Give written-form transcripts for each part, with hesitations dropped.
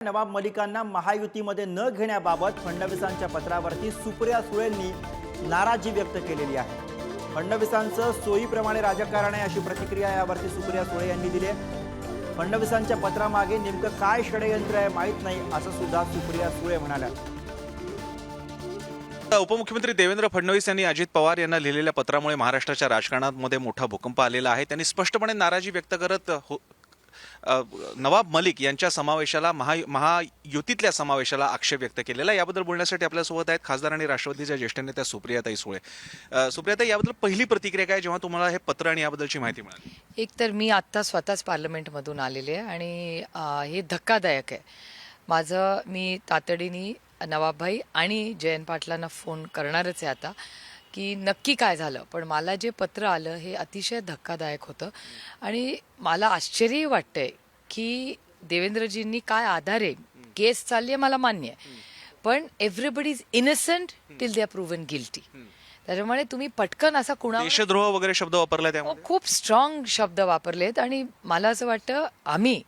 नवाब मलिकांना महायुतीमध्ये न घेण्याबाबत फडणवीसांच्या पत्रावरती सुप्रिया सुळेंनी नाराजी व्यक्त केलेली आहे। फडणवीसांचं सोयीप्रमाणे राजकारण आहे अशी प्रतिक्रिया यावरती सुप्रिया सुळे यांनी दिली आहे। फडणवीसांच्या पत्रामागे नेमकं काय षडयंत्र आहे माहीत नाही असं सुद्धा सुप्रिया सुळे म्हणाल्या। उपमुख्यमंत्री देवेंद्र फडणवीस यांनी अजित पवार यांना लिहिलेल्या पत्रामुळे महाराष्ट्राच्या राजकारणामध्ये मोठा भूकंप आलेला आहे। त्यांनी स्पष्टपणे नाराजी व्यक्त करत नवाब मलिक यांच्या समावेशाला महायुतीतल्या समावेशाला आक्षेप व्यक्त केलेला। याबद्दल बोलण्यासाठी आपल्यासोबत आहेत खासदार आणि राष्ट्रवादीच्या ज्येष्ठ नेत्या सुप्रियाताई सुळे। सुप्रियाताई, याबद्दल पहिली प्रतिक्रिया काय जेव्हा तुम्हाला हे पत्र आणि याबद्दलची माहिती मिळाली? एक तर मी आत्ता स्वतःच पार्लमेंटमधून आलेले आहे आणि हे धक्कादायक आहे। मी तातडीने नवाबभाई आणि जयंत पाटलांना फोन करणारच आहे आता की नक्की काय झालं, पण मला जे पत्र आलं हे अतिशय धक्कादायक होतं आणि मला आश्चर्यही वाटतंय की देवेंद्रजींनी काय आधारे केस चालली आहे, मला मान्य आहे, पण everybody is innocent till they are proven guilty. त्याच्यामुळे तुम्ही पटकन असा कुणा देशद्रोह वगैरे शब्द वापरला त्यामुळे खूप स्ट्रॉंग शब्द वापरलेत आणि मला असं वाटतं आम्ही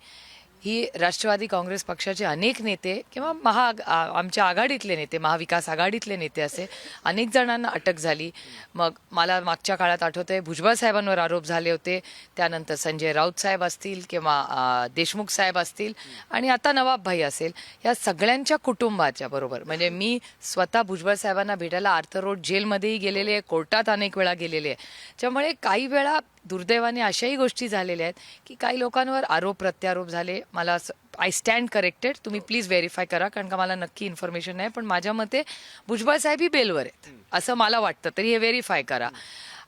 ही राष्ट्रवादी काँग्रेस पक्षाचे अनेक नेते किंवा आमच्या आघाडीतले नेते, महाविकास आघाडीतले नेते असे अनेक जणांना अटक झाली। मग मला मागच्या काळात आठवतंय भुजबळ साहेबांवर आरोप झाले होते, त्यानंतर संजय राऊत साहेब असतील किंवा देशमुख साहेब असतील आणि आता नवाबभाई असेल, या सगळ्यांच्या कुटुंबाच्या बरोबर म्हणजे मी स्वतः भुजबळ साहेबांना भेटायला आर्थर रोड जेलमध्येही गेलेले आहे, कोर्टात अनेक वेळा गेलेले आहे। त्यामुळे काही वेळा दुर्दैवाने अशाही गोष्टी झालेल्या आहेत की काही लोकांवर आरोप प्रत्यारोप झाले। मला आय स्टँड करेक्टेड, तुम्ही प्लीज व्हेरीफाय करा कारण का मला नक्की इन्फॉर्मेशन नाही, पण माझ्या मते भुजबळ साहेब ही बेलवर आहेत असं मला वाटतं, तरी हे व्हेरीफाय करा।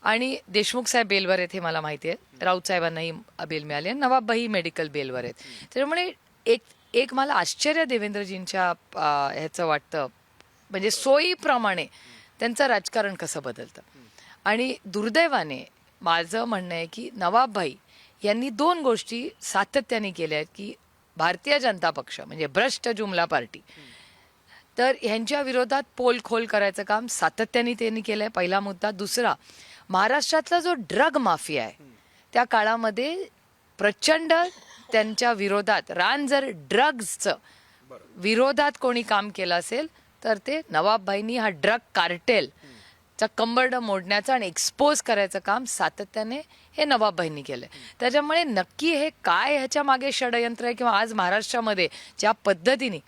आणि देशमुख साहेब बेलवर आहेत हे मला माहिती आहे, राऊत साहेबांनाही बेल मिळाली आहे, नवाबभाई मेडिकल बेलवर आहेत। त्याच्यामुळे एक मला आश्चर्य देवेंद्रजींच्या ह्याचं वाटतं, म्हणजे सोयीप्रमाणे त्यांचं राजकारण कसं बदलतं। आणि दुर्दैवाने माझं म्हणणं आहे की नवाबभाई यांनी दोन गोष्टी सातत्याने केल्या आहेत की भारतीय जनता पक्ष म्हणजे भ्रष्ट जुमला पार्टी, तर ह्यांच्या विरोधात पोलखोल करायचं काम सातत्याने त्यांनी केलंय, पहिला मुद्दा। दुसरा, महाराष्ट्रातला जो ड्रग माफिया आहे त्या काळामध्ये प्रचंड त्यांच्या विरोधात जर ड्रग्सचं विरोधात कोणी काम केलं असेल तर ते नवाबभाईंनी हा ड्रग कार्टेल चा कंबरडं मोडण्याचं आणि एक्सपोज करायचं काम सातत्याने हे नवाबभाईंनी केलंय। त्याच्यामुळे नक्की हे काय ह्याच्या मागे षडयंत्र आहे किंवा आज महाराष्ट्रामध्ये ज्या पद्धतीने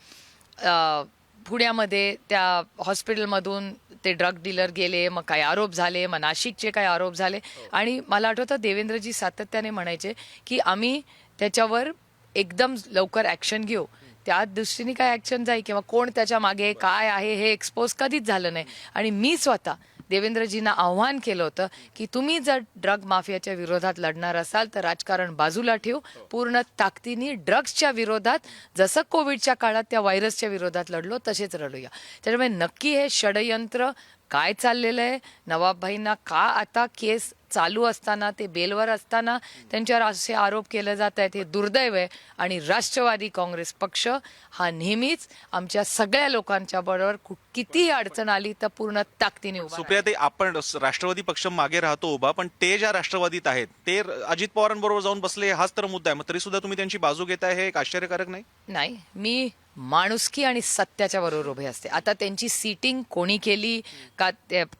पुण्यामध्ये त्या हॉस्पिटलमधून ते ड्रग डीलर गेले, मग काही आरोप झाले, मग नाशिकचे काही आरोप झाले आणि मला आठवतं देवेंद्रजी सातत्याने म्हणायचे की आम्ही त्याच्यावर एकदम लवकर ॲक्शन घेऊ, त्या दृष्टीने काय ॲक्शन जाईल किंवा कोण त्याच्या मागे काय आहे हे एक्सपोज कधीच झालं नाही। आणि मी स्वतः देवेंद्रजींना आव्हान केलं होतं की तुम्ही जर ड्रग माफियाच्या विरोधात लढणार असाल तर राजकारण बाजूला ठेवू, पूर्ण ताकदीने ड्रग्सच्या विरोधात जसं कोविडच्या काळात त्या व्हायरसच्या विरोधात लढलो तसेच लढूया। त्याच्यामुळे नक्की हे षडयंत्र काय चाललेलं आहे, नवाबभाईंना का आता केस चालू असताना ते बेलवर असताना त्यांच्यावर असे आरोप केले जात आहेत, हे दुर्दैव आहे। आणि राष्ट्रवादी काँग्रेस पक्ष हा नेहमीच आमच्या सगळ्या लोकांच्या बरोबर कितीही अडचण आली तर पूर्ण ताकदीने उभा। सुप्रियाताई, आपण राष्ट्रवादी पक्ष मागे राहतो उभा, पण ते ज्या राष्ट्रवादीत आहेत ते अजित पवारांबरोबर जाऊन बसले हाच तर मुद्दा आहे, मग तरी सुद्धा तुम्ही त्यांची बाजू घेताय, हे एक आश्चर्यकारक नाही? नाही, मी माणुसकी आणि सत्याच्या बरोबर उभे असते। आता त्यांची सीटिंग कोणी केली का,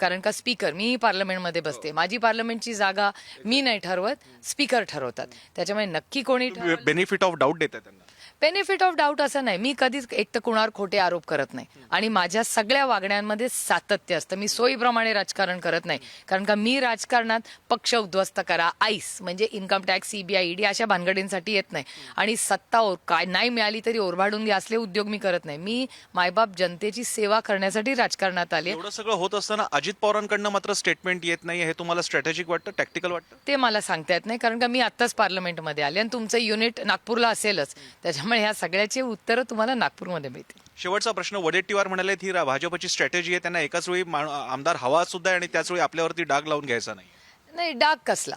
कारण का स्पीकर, मी पार्लमेंटमध्ये बसते, माझी पार्लमेंटची जागा मी नाही ठरवत, स्पीकर ठरवतात। त्याच्यामुळे नक्की कोणी बेनिफिट ऑफ डाऊट देताय त्यांना? बेनिफिट ऑफ डाऊट असं नाही, मी कधीच एक तर कुणावर खोटे आरोप करत नाही आणि माझ्या सगळ्या वागण्यांमध्ये सातत्य असतं। मी सोयीप्रमाणे राजकारण करत नाही, कारण का मी राजकारणात पक्ष उद्ध्वस्त करा, आईस म्हणजे इन्कम टॅक्स, सीबीआय, ईडी अशा भानगडींसाठी येत नाही आणि सत्ता काय नाही मिळाली तरी ओरबाडून द्या असले उद्योग मी करत नाही। मी मायबाप जनतेची सेवा करण्यासाठी राजकारणात आले। एवढं सगळं होत असताना अजित पवारांकडनं मात्र स्टेटमेंट येत नाही, हे तुम्हाला स्ट्रॅटेजिक वाटतं, टॅक्टिकल वाटतं? ते मला सांगता येत नाही, कारण का मी आत्ताच पार्लमेंटमध्ये आले आणि तुमचं युनिट नागपूरला असेलच, त्याच्यामुळे ह्या सगळ्याची उत्तरं तुम्हाला नागपूरमध्ये मिळतील। शेवटचा प्रश्न, वडेट्टीवार म्हणाले ही भाजपची स्ट्रॅटेजी आहे, त्यांना एकाच वेळी आमदार हवा सुद्धा आणि त्याच वेळी आपल्यावरती डाग लावून घ्यायचा नाही। नाही, डाग कसला,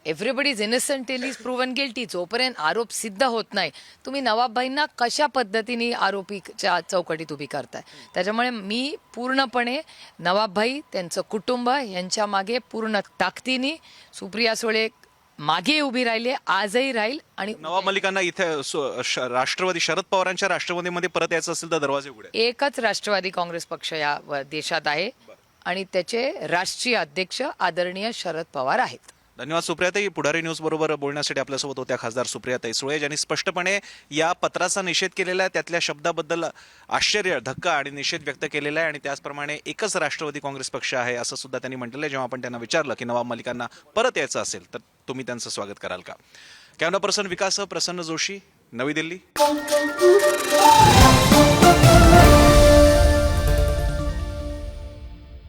everybody is innocent till is proven guilty. जोपर्यंत आरोप सिद्ध होत नाही तुम्ही नवाबभाईंना कशा पद्धतीने आरोपीच्या चौकटीत उभी करताय। त्याच्यामुळे मी पूर्णपणे नवाबभाई, त्यांचं कुटुंब यांच्या मागे पूर्ण ताकदीने, सुप्रिया सुळे मागे उभी राहिली आहे, आजही राहील. आणि नवाब मलिकांना इथे राष्ट्रवादी शरद पवारांच्या राष्ट्रवादीमध्ये परत यायचं असेल तर दरवाजे उघडे आहेत. एकच राष्ट्रवादी काँग्रेस पक्ष या देशात आहे आणि त्याचे राष्ट्रीय अध्यक्ष आदरणीय शरद पवार आहेत. धन्यवाद सुप्रियाताई. पुढारी न्यूज बरोबर बोलण्यासाठी आपल्यासोबत होत्या खासदार सुप्रियाताई सुळे, ज्यांनी स्पष्टपणे या पत्राचा निषेध केलेला आहे, त्यातल्या शब्दाबद्दल आश्चर्य, धक्का आणि निषेध व्यक्त केलेला आहे आणि त्याचप्रमाणे एकच राष्ट्रवादी काँग्रेस पक्ष आहे असं सुद्धा त्यांनी म्हटलेलं आहे. जेव्हा आपण त्यांना विचारलं की नवाब मलिकांना परत यायचं असेल तर तुम्ही त्यांचं स्वागत कराल का? कॅमेरा पर्सन विकास प्रसन्न जोशी, नवी दिल्ली.